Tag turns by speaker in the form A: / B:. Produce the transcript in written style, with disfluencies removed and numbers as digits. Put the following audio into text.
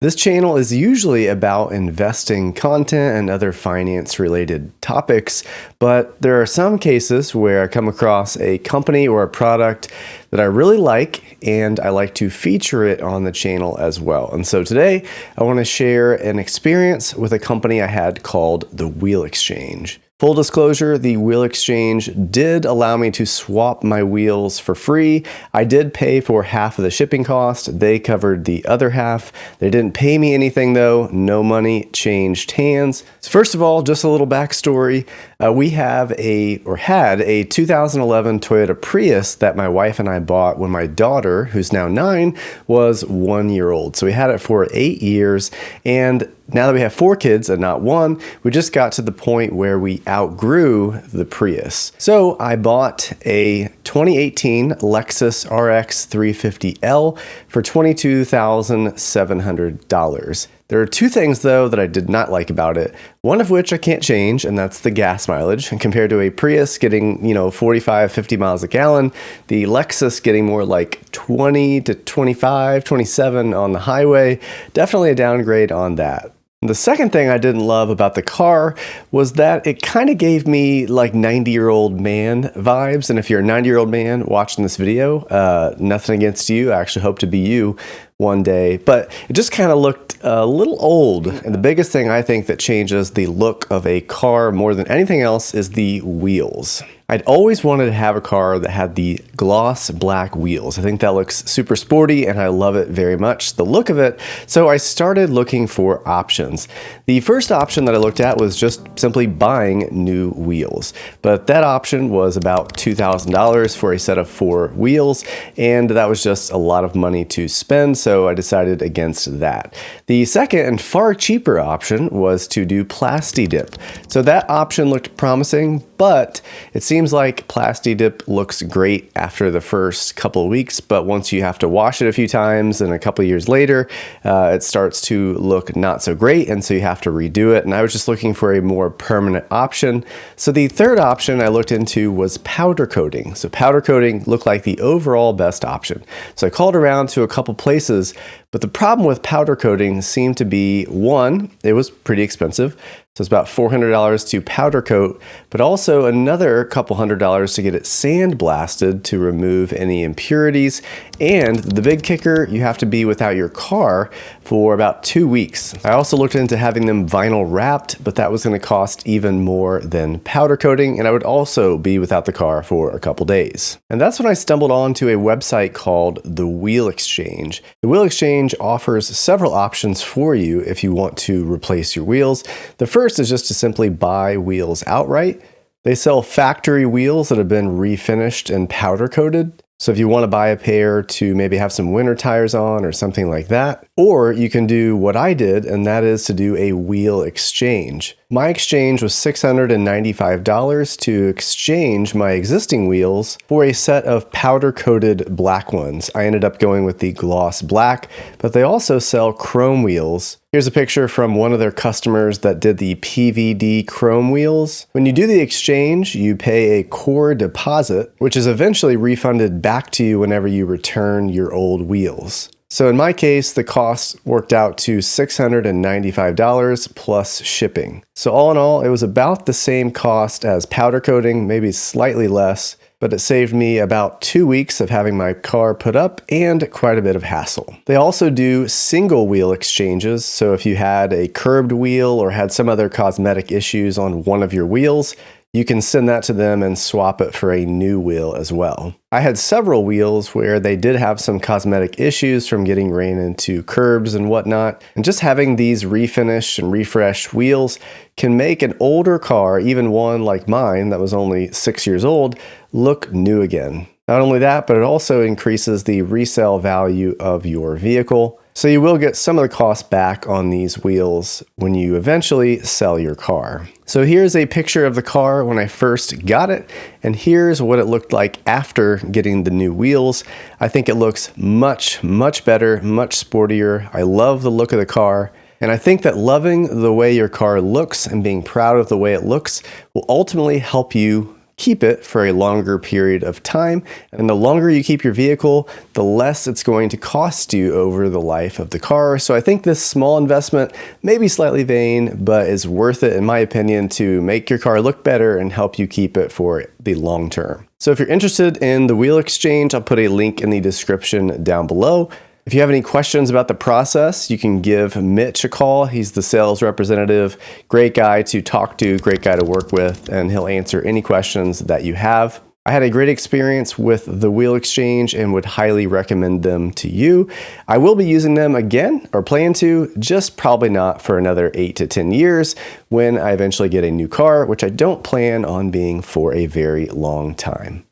A: This channel is usually about investing content and other finance related topics, but there are some cases where I come across a company or a product that I really like and I like to feature it on the channel as well. And so today I want to share an experience with a company I had called the Wheel Exchange. Full disclosure, the Wheel Exchange did allow me to swap my wheels for free. I did pay for half of the shipping cost. They covered the other half. They didn't pay me anything though. No money changed hands. So first of all, just a little backstory. We had a 2011 Toyota Prius that my wife and I bought when my daughter, who's now 9, was 1 year old. So we had it for 8 years, and now that we have 4 kids and not 1, we just got to the point where we outgrew the Prius. So I bought a 2018 Lexus RX 350L for $22,700. There are 2 things though that I did not like about it. One of which I can't change, and that's the gas mileage. And compared to a Prius getting, 45, 50 miles a gallon, the Lexus getting more like 20 to 25, 27 on the highway, definitely a downgrade on that. The second thing I didn't love about the car was that it kind of gave me like 90-year-old man vibes. And if you're a 90-year-old man watching this video, nothing against you. I actually hope to be you one day, but it just kind of looked a little old. And the biggest thing I think that changes the look of a car more than anything else is the wheels. I'd always wanted to have a car that had the gloss black wheels. I think that looks super sporty and I love it very much, the look of it. So I started looking for options. The first option that I looked at was just simply buying new wheels. But that option was about $2,000 for a set of 4 wheels, and that was just a lot of money to spend, so I decided against that. The second and far cheaper option was to do Plastidip. So that option looked promising, but it seems like Plastidip looks great after the first couple of weeks, but once you have to wash it a few times and a couple of years later, it starts to look not so great, and so you have to redo it. And I was just looking for a more permanent option. So the third option I looked into was powder coating. So powder coating looked like the overall best option. So I called around to a couple places, but the problem with powder coating seemed to be, one, it was pretty expensive. So it's about $400 to powder coat, but also another couple $100 to get it sandblasted to remove any impurities. And the big kicker, you have to be without your car for about 2 weeks. I also looked into having them vinyl wrapped, but that was going to cost even more than powder coating, and I would also be without the car for a couple days. And that's when I stumbled onto a website called the Wheel Exchange. The Wheel Exchange offers several options for you if you want to replace your wheels. The first is just to simply buy wheels outright. They sell factory wheels that have been refinished and powder coated. So if you want to buy a pair to maybe have some winter tires on or something like that, or you can do what I did, and that is to do a wheel exchange. My exchange was $695 to exchange my existing wheels for a set of powder-coated black ones. I ended up going with the gloss black, but they also sell chrome wheels. Here's a picture from one of their customers that did the PVD chrome wheels. When you do the exchange, you pay a core deposit, which is eventually refunded back to you whenever you return your old wheels. So in my case, the cost worked out to $695 plus shipping. So all in all, it was about the same cost as powder coating, maybe slightly less, but it saved me about 2 weeks of having my car put up and quite a bit of hassle. They also do single wheel exchanges, so if you had a curbed wheel or had some other cosmetic issues on one of your wheels, you can send that to them and swap it for a new wheel as well. I had several wheels where they did have some cosmetic issues from getting ran into curbs and whatnot, and just having these refinished and refreshed wheels can make an older car, even one like mine that was only 6 years old, look new again. Not only that, but it also increases the resale value of your vehicle. So you will get some of the cost back on these wheels when you eventually sell your car. So here's a picture of the car when I first got it, and here's what it looked like after getting the new wheels. I think it looks much, much better, much sportier. I love the look of the car. And I think that loving the way your car looks and being proud of the way it looks will ultimately help you keep it for a longer period of time. And the longer you keep your vehicle, the less it's going to cost you over the life of the car. So I think this small investment may be slightly vain, but is worth it in my opinion to make your car look better and help you keep it for the long term. So if you're interested in the wheel exchange, I'll put a link in the description down below. If you have any questions about the process, you can give Mitch a call. He's the sales representative. Great guy to talk to, great guy to work with, and he'll answer any questions that you have. I had a great experience with the wheel exchange and would highly recommend them to you. I will be using them again, or plan to, just probably not for another 8 to 10 years when I eventually get a new car, which I don't plan on being for a very long time.